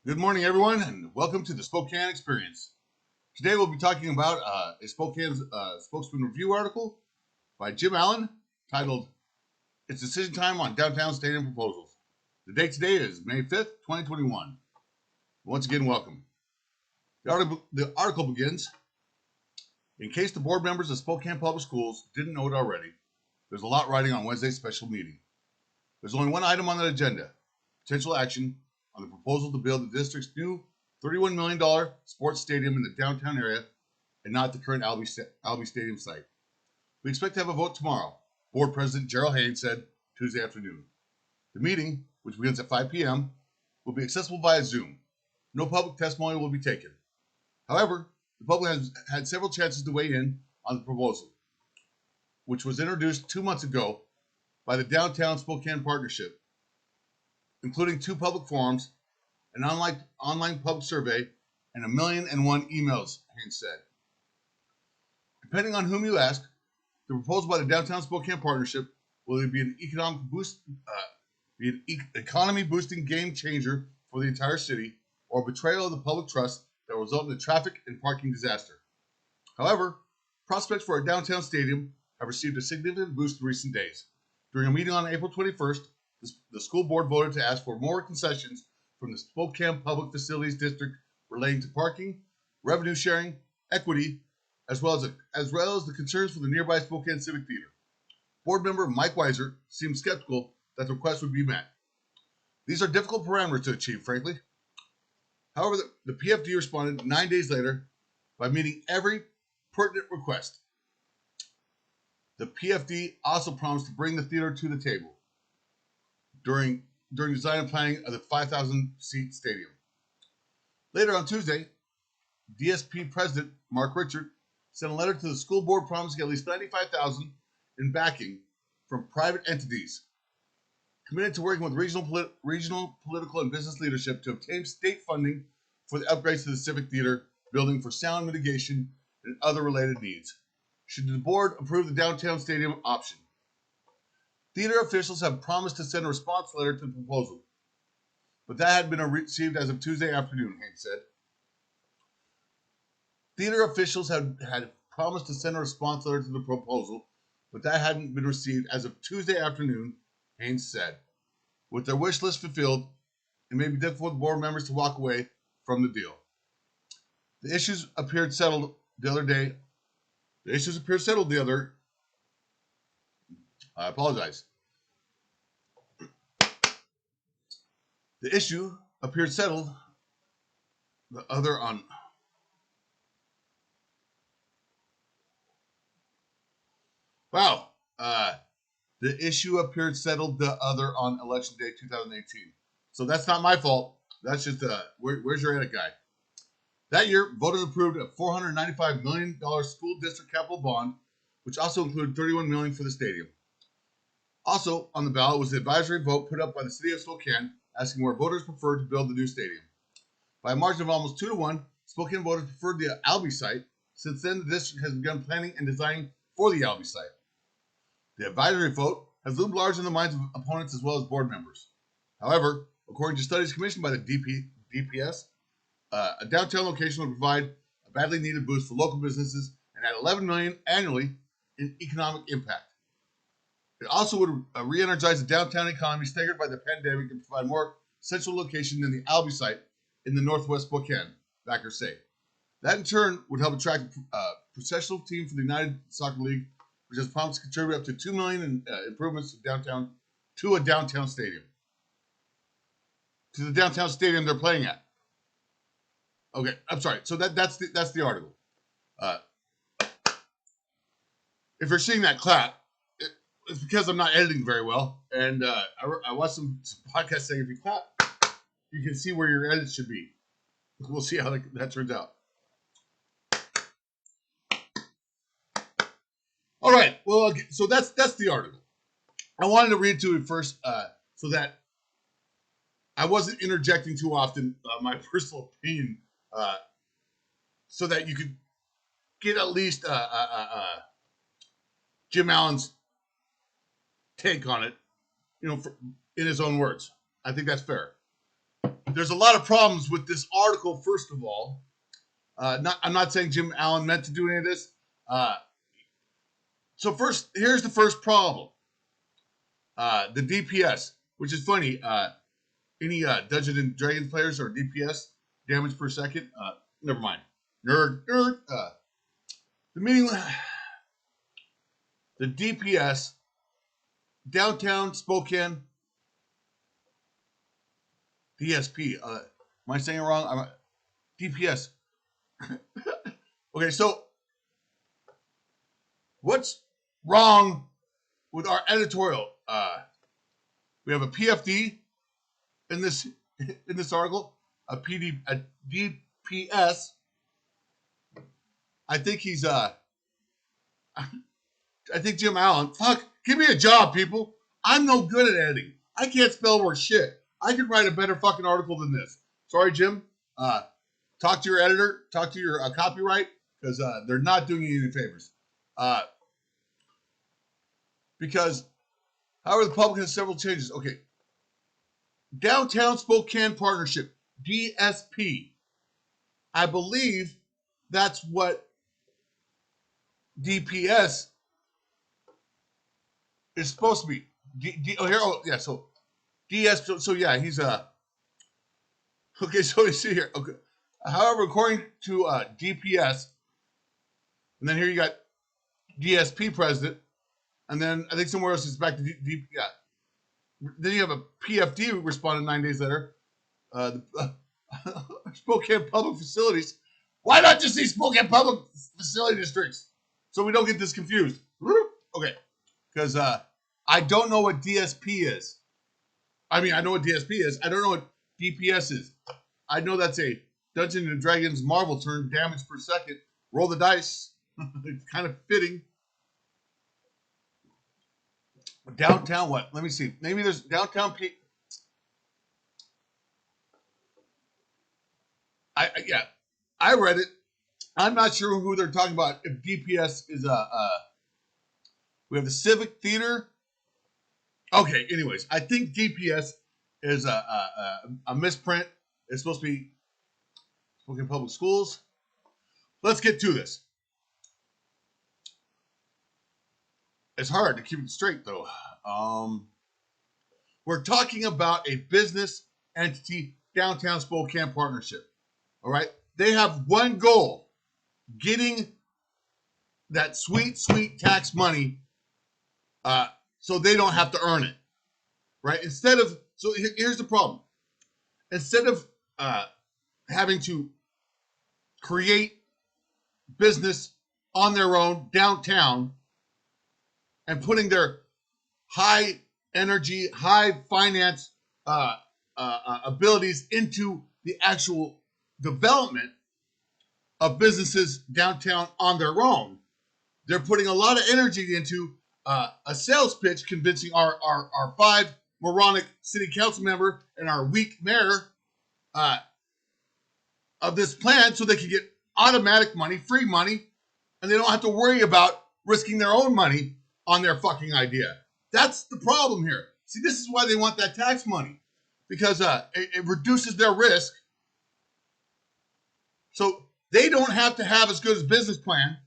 Good morning, everyone, and welcome to the Spokane Experience. Today, we'll be talking about a Spokane Spokesman Review article by Jim Allen titled "It's Decision Time on Downtown Stadium Proposals." The date today is May 5th, 2021. Once again, welcome. The article begins, in case the board members of Spokane Public Schools didn't know it already, there's a lot riding on Wednesday's special meeting. There's only one item on the agenda, potential action on the proposal to build the district's new $31 million sports stadium in the downtown area and not the current Albi Stadium site. We expect to have a vote tomorrow, Board President Gerald Haynes said Tuesday afternoon. The meeting, which begins at 5 p.m., will be accessible via Zoom. No public testimony will be taken. However, the public has had several chances to weigh in on the proposal, which was introduced 2 months ago by the Downtown Spokane Partnership, including 2 public forums, an online public survey, and 1,000,001 emails, Haynes said. Depending on whom you ask, the proposal by the Downtown Spokane Partnership will be an economy boosting game changer for the entire city, or betrayal of the public trust that will result in a traffic and parking disaster. However, prospects for a downtown stadium have received a significant boost in recent days. During a meeting on April 21st, the school board voted to ask for more concessions from the Spokane Public Facilities District relating to parking, revenue sharing, equity, as well as the concerns for the nearby Spokane Civic Theater. Board member Mike Weiser seemed skeptical that the request would be met. These are difficult parameters to achieve, frankly. However, the PFD responded 9 days later by meeting every pertinent request. The PFD also promised to bring the theater to the table during design and planning of the 5,000-seat stadium. Later on Tuesday, DSP President Mark Richard sent a letter to the school board promising at least $95,000 in backing from private entities committed to working with regional political and business leadership to obtain state funding for the upgrades to the Civic Theater building for sound mitigation and other related needs, should the board approve the downtown stadium option. Theater officials have promised to send a response letter to the proposal, but that had been received as of Tuesday afternoon, Haynes said. Theater officials had promised to send a response letter to the proposal, but that hadn't been received as of Tuesday afternoon, Haynes said. With their wish list fulfilled, it may be difficult for board members to walk away from the deal. The issues appeared settled the other day. I apologize. The issue appeared settled the other on. Wow. The issue appeared settled the other on Election Day 2018. So that's not my fault. That's just where's your edit guy? That year, voters approved a $495 million school district capital bond, which also included $31 million for the stadium. Also on the ballot was the advisory vote put up by the city of Spokane asking where voters preferred to build the new stadium. By a margin of almost 2-1, Spokane voters preferred the Albi site. Since then, the district has begun planning and designing for the Albi site. The advisory vote has loomed large in the minds of opponents as well as board members. However, according to studies commissioned by the DPS, a downtown location would provide a badly needed boost for local businesses and add $11 million annually in economic impact. It also would re-energize the downtown economy staggered by the pandemic and provide more central location than the Albi site in the northwest Spokane, backers say. That in turn would help attract a professional team for the United Soccer League, which has promised to contribute up to $2 million in improvements to a downtown stadium. To the downtown stadium they're playing at. Okay, I'm sorry. So that's the article. If you're seeing that clap, it's because I'm not editing very well, and I watched some podcasts saying if you clap, you can see where your edits should be. We'll see how that turns out. All right. Well, okay, so that's the article. I wanted to read to it first, so that I wasn't interjecting too often my personal opinion, so that you could get at least Jim Allen's take on it, in his own words. I think that's fair. there's a lot of problems with this article. First of all, I'm not saying Jim Allen meant to do any of this. So first, here's the first problem. The DPS, which is funny. Any Dungeons and Dragons players or DPS, damage per second? Never mind. Nerd. The meaning, the DPS, downtown Spokane, DSP. Am I saying it wrong? DPS. Okay, so what's wrong with our editorial? We have a PFD in this article, a DPS. I think he's I think Jim Allen. Fuck, give me a job, people. I'm no good at editing. I can't spell worth shit. I could write a better fucking article than this. Sorry, Jim. Talk to your editor. Talk to your copyright, because they're not doing you any favors. Because, however, the public has several changes. Okay. Downtown Spokane Partnership, DSP. I believe that's what DPS is supposed to be. So DS. So yeah, he's okay. So you see here. Okay. However, according to DPS, and then here you got DSP president, and then I think somewhere else it's back to yeah. Then you have a PFD who responded 9 days later. Spokane Public Facilities. Why not just say Spokane Public Facility Districts? So we don't get this confused. Okay. Because I don't know what DSP is. I mean, I know what DSP is. I don't know what DPS is. I know that's a Dungeons and Dragons Marvel term, damage per second. Roll the dice. It's kind of fitting. Downtown what? Let me see. Maybe there's downtown P. I read it. I'm not sure who they're talking about. If DPS is we have the Civic Theater. Okay. Anyways, I think DPS is a misprint. It's supposed to be Spokane Public Schools. Let's get to this. It's hard to keep it straight, though. We're talking about a business entity, Downtown Spokane Partnership. All right? They have one goal, getting that sweet, sweet tax money so they don't have to earn it. Right? So here's the problem. Instead of having to create business on their own downtown, and putting their high energy, high finance abilities into the actual development of businesses downtown on their own. They're putting a lot of energy into a sales pitch, convincing our 5 moronic city council member and our weak mayor of this plan, so they can get automatic money, free money, and they don't have to worry about risking their own money on their fucking idea. That's the problem here. See, this is why they want that tax money, because it reduces their risk. So they don't have to have as good a business plan,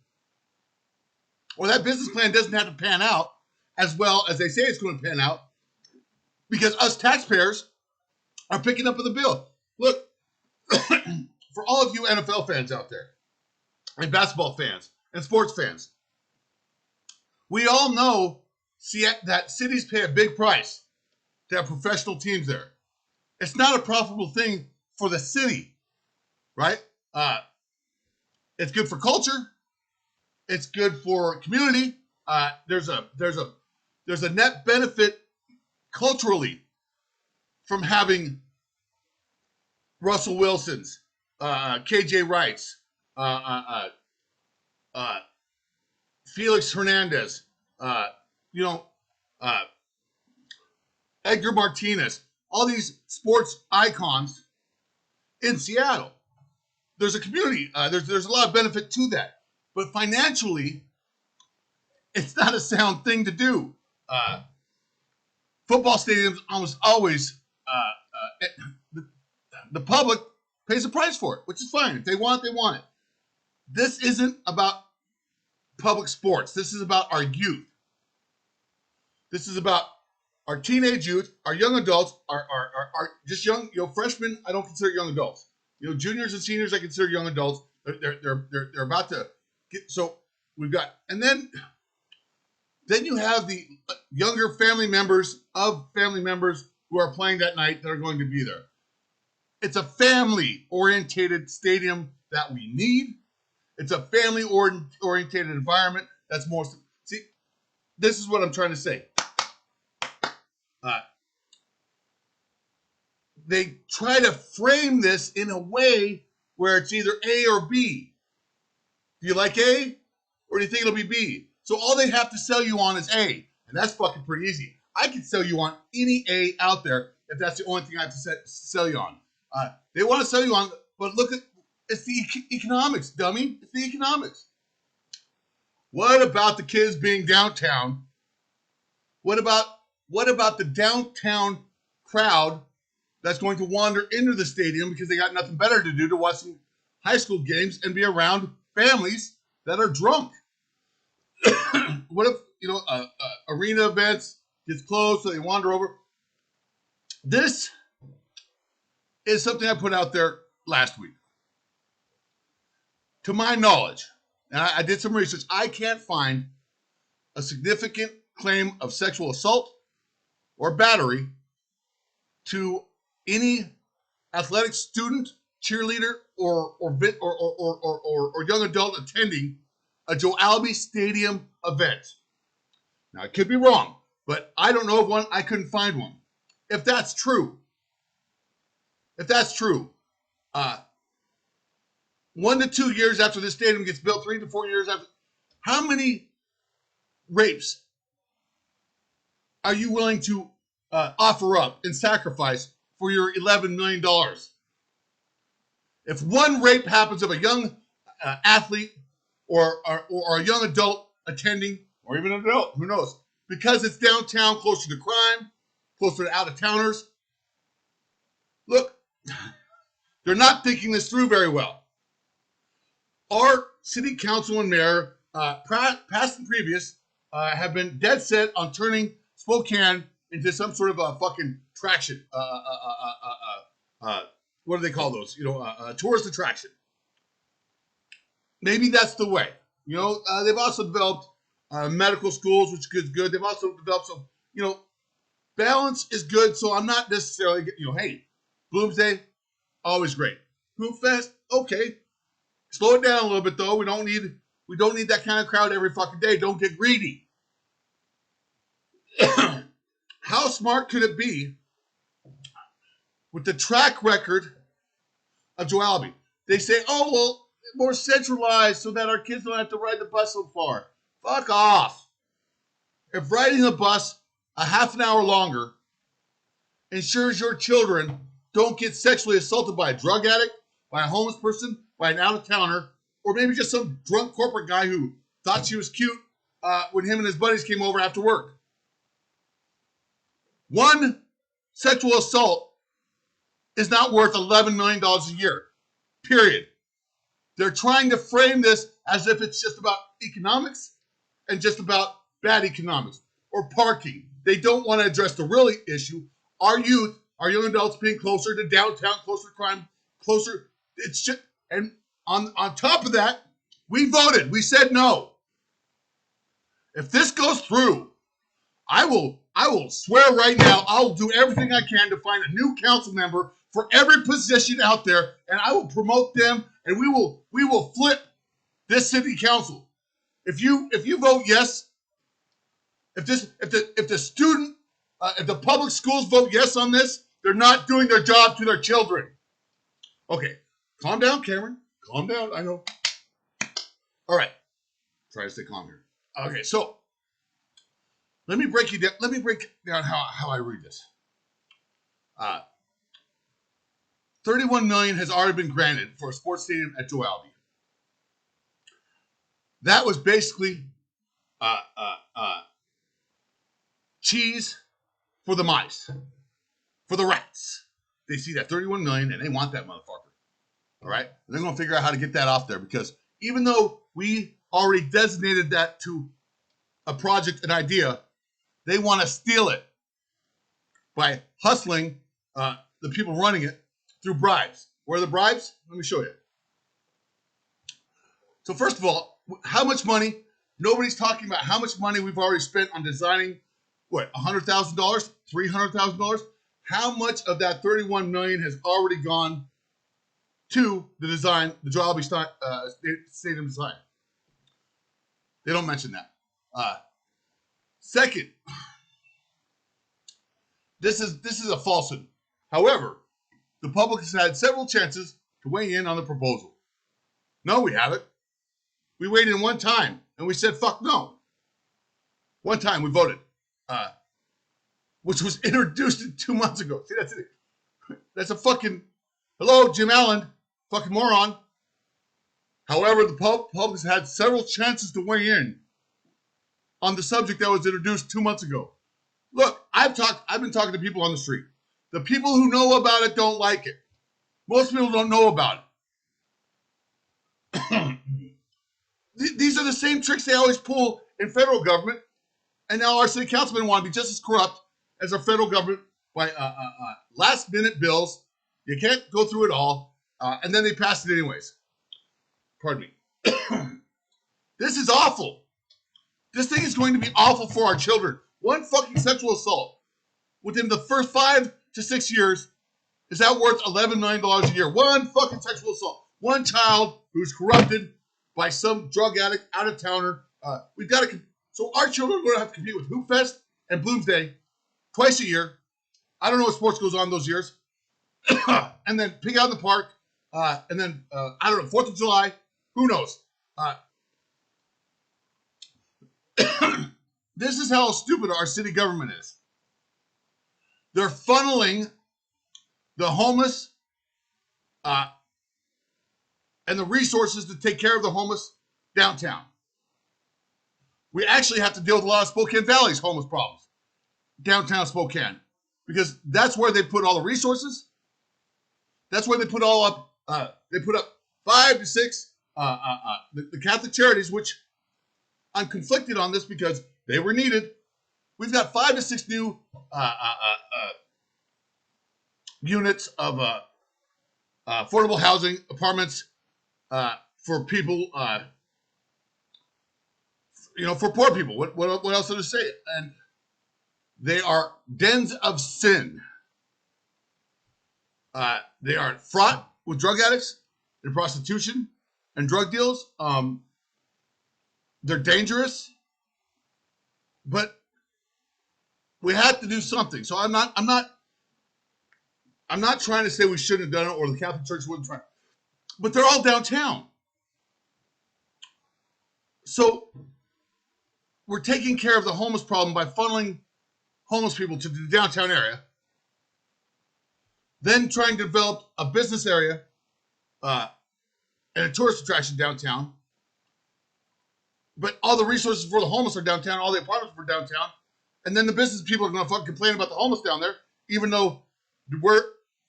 or that business plan doesn't have to pan out as well as they say it's going to pan out, because us taxpayers are picking up the bill. Look, for all of you NFL fans out there, and basketball fans, and sports fans, we all know that cities pay a big price to have professional teams there. It's not a profitable thing for the city, right? It's good for culture. It's good for community. There's a net benefit culturally from having Russell Wilson's, KJ Wright's, Felix Hernandez, Edgar Martinez, all these sports icons in Seattle. There's a community. There's a lot of benefit to that, but financially, it's not a sound thing to do. Football stadiums almost always the public pays a price for it, which is fine. If they want it, they want it. This isn't about public sports. This is about our youth. This is about our teenage youth, our young adults, our just young, freshmen. I don't consider young adults. Juniors and seniors, I consider young adults. They're about to get. So we've got, and then you have the younger family members who are playing that night that are going to be there. It's a family-orientated stadium that we need. It's a family-orientated environment that's more. See, this is what I'm trying to say. They try to frame this in a way where it's either A or B. Do you like A, or do you think it'll be B? So all they have to sell you on is A, and that's fucking pretty easy. I can sell you on any A out there if that's the only thing I have to sell you on. They want to sell you on, but look at, it's the economics, dummy. It's the economics. What about the kids being downtown? What about the downtown crowd that's going to wander into the stadium because they got nothing better to do to watch some high school games and be around families that are drunk? What if, arena events gets closed so they wander over? This is something I put out there last week. To my knowledge, and I did some research, I can't find a significant claim of sexual assault or battery to any athletic student, cheerleader, or young adult attending a Joe Albi Stadium event. Now, I could be wrong, but I don't know of one. I couldn't find one. If that's true, 1 to 2 years after this stadium gets built, 3 to 4 years after, how many rapes are you willing to offer up and sacrifice for your $11 million? If one rape happens of a young athlete or a young adult attending, or even an adult, who knows? Because it's downtown, closer to crime, closer to out-of-towners. Look, they're not thinking this through very well. Our city council and mayor, past and previous, have been dead set on turning Spokane into some sort of a fucking attraction. What do they call those? A tourist attraction. Maybe that's the way. They've also developed medical schools, which is good. They've also developed some, balance is good. So I'm not necessarily, hey, Bloomsday, always great. Hoop Fest, okay. Slow it down a little bit though. We don't need that kind of crowd every fucking day. Don't get greedy. How smart could it be with the track record of Joe Albi? They say, oh, well, more centralized so that our kids don't have to ride the bus so far. Fuck off. If riding the bus a half an hour longer ensures your children don't get sexually assaulted by a drug addict, by a homeless person, by an out-of-towner, or maybe just some drunk corporate guy who thought she was cute when him and his buddies came over after work. One sexual assault is not worth $11 million a year, period. They're trying to frame this as if it's just about economics and just about bad economics or parking. They don't want to address the real issue. Our youth, our young adults being closer to downtown, closer to crime, closer. It's just, and on top of that, we voted. We said no. If this goes through, I will swear right now, I'll do everything I can to find a new council member for every position out there, and I will promote them, and we will flip this city council. If you vote yes, if the public schools vote yes on this, they're not doing their job to their children. Okay, calm down, Cameron. Calm down. I know. All right, try to stay calm here. Okay, so let me break down how I read this. $31 million has already been granted for a sports stadium at Joe Albi. That was basically cheese for the mice, for the rats. they see that 31 million and they want that motherfucker. All right, and they're going to figure out how to get that off there, because even though we already designated that to a project, an idea, they want to steal it by hustling the people running it through bribes. Where are the bribes? Let me show you. So first of all, how much money? Nobody's talking about how much money we've already spent on designing, what, $100,000, $300,000? How much of that 31 million has already gone to the design, the Joe Albi Stadium design? They don't mention that. Second, this is a falsehood. However, the public has had several chances to weigh in on the proposal. No, we haven't. We weighed in one time and we said, fuck no. One time we voted, which was introduced 2 months ago. See, that's it. That's a fucking, hello, Jim Allen, fucking moron. However, the public has had several chances to weigh in on the subject that was introduced 2 months ago. Look, I've been talking to people on the street. The people who know about it don't like it. Most people don't know about it. These are the same tricks they always pull in federal government, and now our city councilmen want to be just as corrupt as our federal government by last-minute bills. You can't go through it all, and then they pass it anyways. Pardon me. This is awful. This thing is going to be awful for our children. One fucking sexual assault within the first 5 to 6 years is that worth $11 million a year. One fucking sexual assault. One child who's corrupted by some drug addict, out-of-towner. We've got to... So our children are going to have to compete with Hoop Fest and Bloomsday twice a year. I don't know what sports goes on those years. And then Pig Out in the Park. And then, I don't know, 4th of July. Who knows? This is how stupid our city government is. They're funneling the homeless and the resources to take care of the homeless downtown. We actually have to deal with a lot of Spokane Valley's homeless problems, downtown Spokane, because that's where they put all the resources. That's where they put all up. They put up 5 to 6 the Catholic charities, which I'm conflicted on this because they were needed. We've got 5 to 6 new units of affordable housing apartments for people, for poor people. What else did I say? And they are dens of sin. They are fraught with drug addicts and prostitution and drug deals. They're dangerous, but we have to do something. So I'm not trying to say we shouldn't have done it or the Catholic Church wouldn't try, but they're all downtown. So we're taking care of the homeless problem by funneling homeless people to the downtown area, then trying to develop a business area and a tourist attraction downtown. But all the resources for the homeless are downtown, all the apartments are downtown, and then the business people are going to fucking complain about the homeless down there, even though we're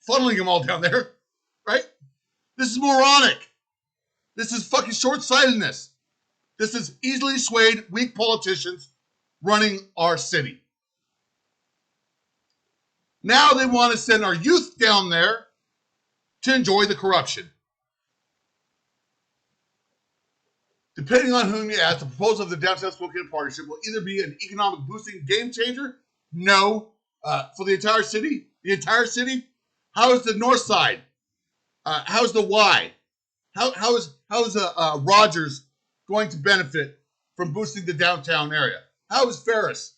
funneling them all down there, right? This is moronic. This is fucking short-sightedness. This is easily swayed, weak politicians running our city. Now they want to send our youth down there to enjoy the corruption. Depending on whom you ask, the proposal of the Downtown Spokane Partnership will either be an economic boosting game changer. No. For the entire city? The entire city? How is the north side? How is the Y? How is Rogers going to benefit from boosting the downtown area? How is Ferris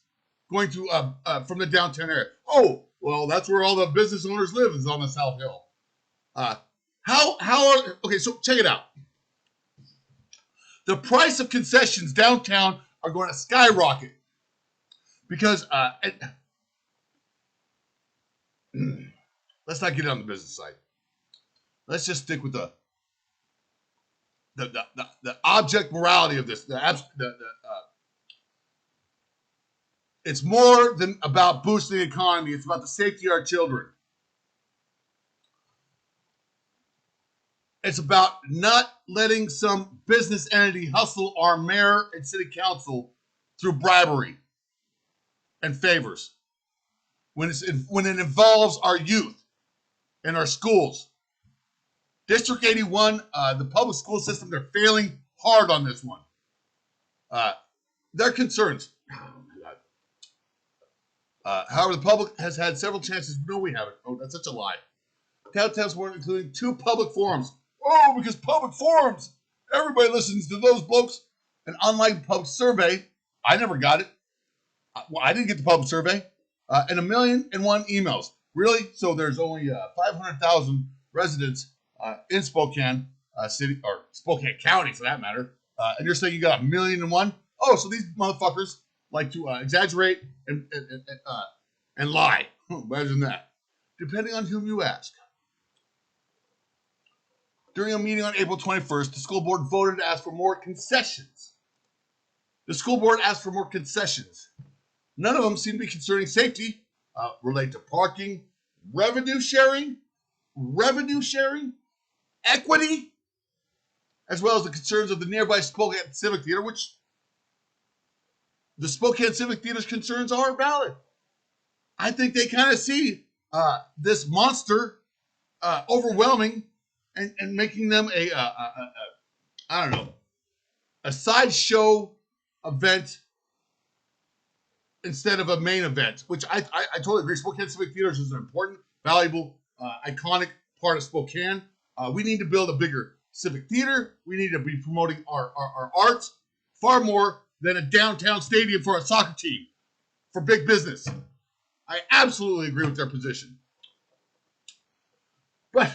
going to from the downtown area? Oh, well, that's where all the business owners live, is on the South Hill. Okay, so check it out. The price of concessions downtown are going to skyrocket because let's not get on the business side. Let's just stick with the object morality of this. It's more than about boosting the economy. It's about the safety of our children. It's about not letting some business entity hustle our mayor and city council through bribery and favors when it involves our youth and our schools. District 81, the public school system, they're failing hard on this one. Their concerns. However, the public has had several chances. No, we haven't. Oh, that's such a lie. Downtown's were including 2 public forums. Oh, because public forums. Everybody listens to those blokes. An online public survey. I never got it. Well, I didn't get the public survey. And 1,000,001 emails. Really? So there's only 500,000 residents in Spokane City, or Spokane County for that matter. And you're saying you got 1,000,001? Oh, so these motherfuckers like to exaggerate and lie. Imagine that. Depending on whom you ask. During a meeting on April 21st, the school board voted to ask for more concessions. The school board asked for more concessions. None of them seem to be concerning safety, relate to parking, revenue sharing, equity, as well as the concerns of the nearby Spokane Civic Theater, which the Spokane Civic Theater's concerns are valid. I think they kind of see this monster overwhelming and making them I don't know, a sideshow event instead of a main event, which I totally agree. Spokane Civic Theater is an important, valuable, iconic part of Spokane. We need to build a bigger civic theater. We need to be promoting our arts far more than a downtown stadium for a soccer team, for big business. I absolutely agree with their position. But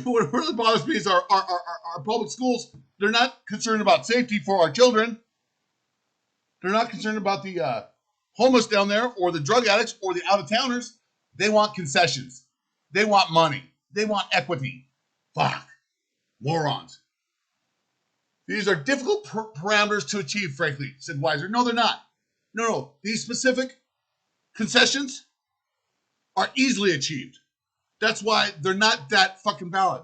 what really bothers me is our public schools, they're not concerned about safety for our children. They're not concerned about the homeless down there or the drug addicts or the out-of-towners. They want concessions. They want money. They want equity. Fuck. Morons. These are difficult parameters to achieve, frankly, said Weiser. No, they're not. No. These specific concessions are easily achieved. That's why they're not that fucking valid.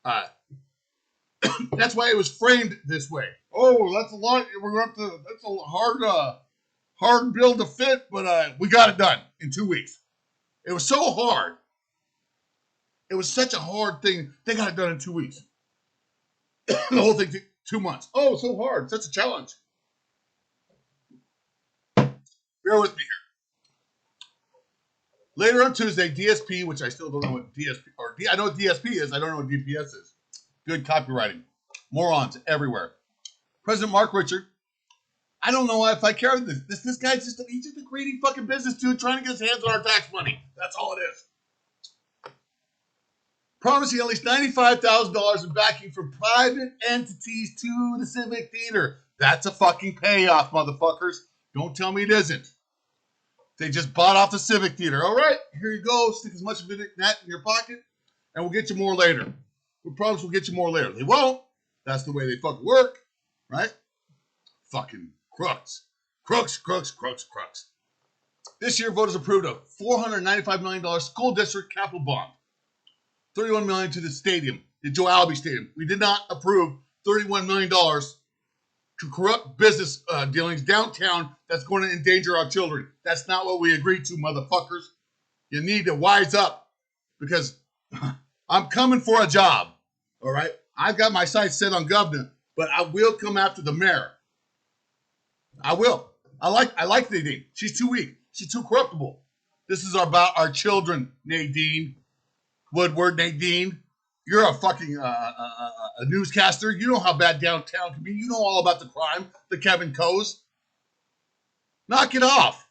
That's why it was framed this way. Oh, that's a lot. That's a hard bill to fit, but we got it done in 2 weeks. It was so hard. It was such a hard thing. They got it done in 2 weeks. The whole thing took 2 months. Oh, so hard. Such a challenge. Bear with me here. Later on Tuesday, DSP, which I still don't know what DSP, I know what DSP is. I don't know what DPS is. Good copywriting. Morons everywhere. President Mark Richard. I don't know if I care. This guy's he's just a greedy fucking business dude trying to get his hands on our tax money. That's all it is. Promising at least $95,000 in backing from private entities to the Civic Theater. That's a fucking payoff, motherfuckers. Don't tell me it isn't. They just bought off the Civic Theater. All right, here you go. Stick as much of that in your pocket, and we'll get you more later. We promise we'll get you more later. They won't. That's the way they fucking work, right? Fucking crooks. Crooks. This year, voters approved a $495 million school district capital bond. $31 million to the stadium, the Joe Albi Stadium. We did not approve $31 million to corrupt business dealings downtown that's going to endanger our children. That's not what we agreed to, motherfuckers. You need to wise up because I'm coming for a job, all right? I've got my sights set on governor, but I will come after the mayor. I will. I like Nadine. She's too weak. She's too corruptible. This is about our children, Nadine. Woodward, Nadine. You're a fucking a newscaster. You know how bad downtown can be. You know all about the crime, the Kevin Coes. Knock it off.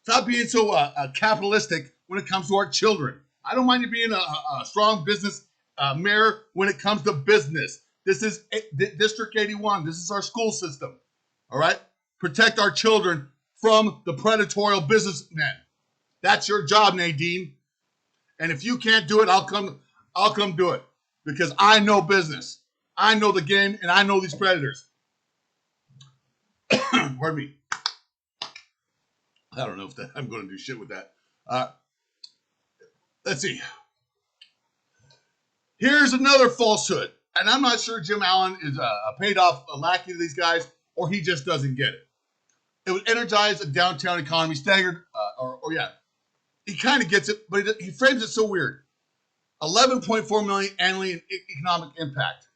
Stop being so capitalistic when it comes to our children. I don't mind you being a strong business mayor when it comes to business. This is District 81. This is our school system. All right? Protect our children from the predatory businessmen. That's your job, Nadine. And if you can't do it, I'll come do it because I know business. I know the game, and I know these predators. Pardon me. I don't know if I'm going to do shit with that. Let's see. Here's another falsehood. And I'm not sure Jim Allen is a paid-off lackey to these guys, or he just doesn't get it. It would energize a downtown economy staggered, he kind of gets it, but he frames it so weird. 11.4 million annually in economic impact.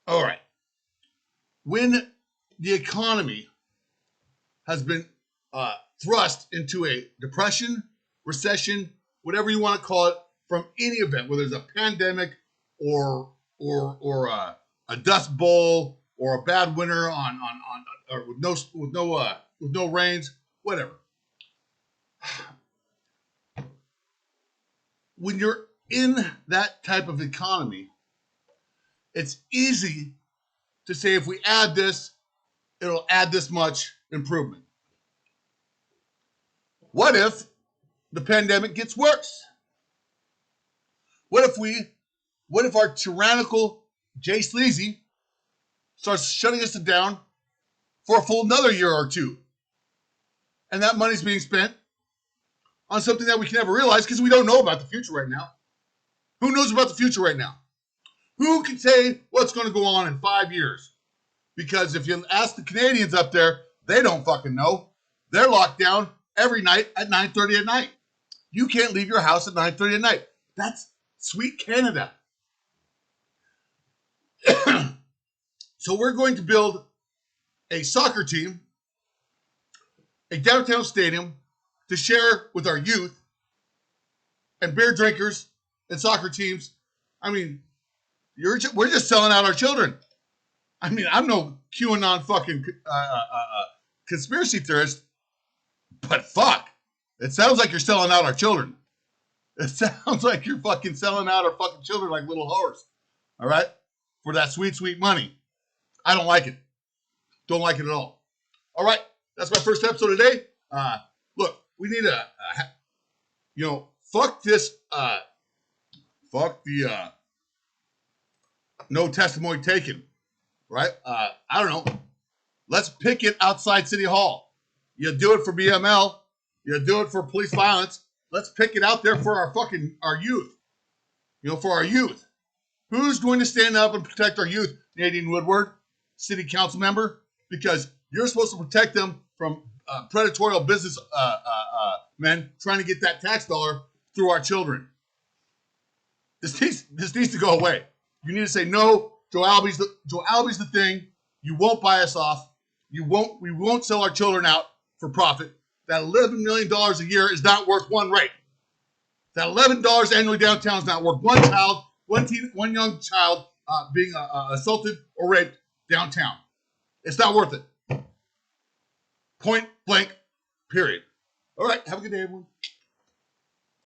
All right. When the economy has been thrust into a depression, recession, whatever you want to call it, from any event, whether it's a pandemic or a dust bowl or a bad winter or with no rains, whatever. When you're in that type of economy, it's easy to say if we add this, it'll add this much improvement. What if the pandemic gets worse? What if our tyrannical Jay Sleazy starts shutting us down for a full another year or two? And that money's being spent on something that we can never realize because we don't know about the future right now. Who knows about the future right now? Who can say what's going to go on in 5 years? Because if you ask the Canadians up there, they don't fucking know. They're locked down every night at 9:30 at night. You can't leave your house at 9:30 at night. That's sweet Canada. So we're going to build a soccer team, a downtown stadium to share with our youth and beer drinkers and soccer teams. I mean, we're just selling out our children. I mean, I'm no QAnon fucking conspiracy theorist, but fuck, it sounds like you're selling out our children. It sounds like you're fucking selling out our fucking children like little whores. All right? For that sweet, sweet money. I don't like it. Don't like it at all. All right. That's my first episode today. Look, we need fuck this, fuck the no testimony taken. Right? I don't know. Let's pick it outside City Hall. You do it for BML. You do it for police violence. Let's pick it out there for our youth. For our youth. Who's going to stand up and protect our youth? Nadine Woodward, city council member, because you're supposed to protect them from predatory business men trying to get that tax dollar through our children. This needs to go away. You need to say no. Joe Albi's the thing. You won't buy us off. We won't sell our children out for profit. That $11 million a year is not worth one rate. That $11 annually downtown is not worth one young child being assaulted or raped downtown. It's not worth it. Point blank, period. All right. Have a good day, everyone.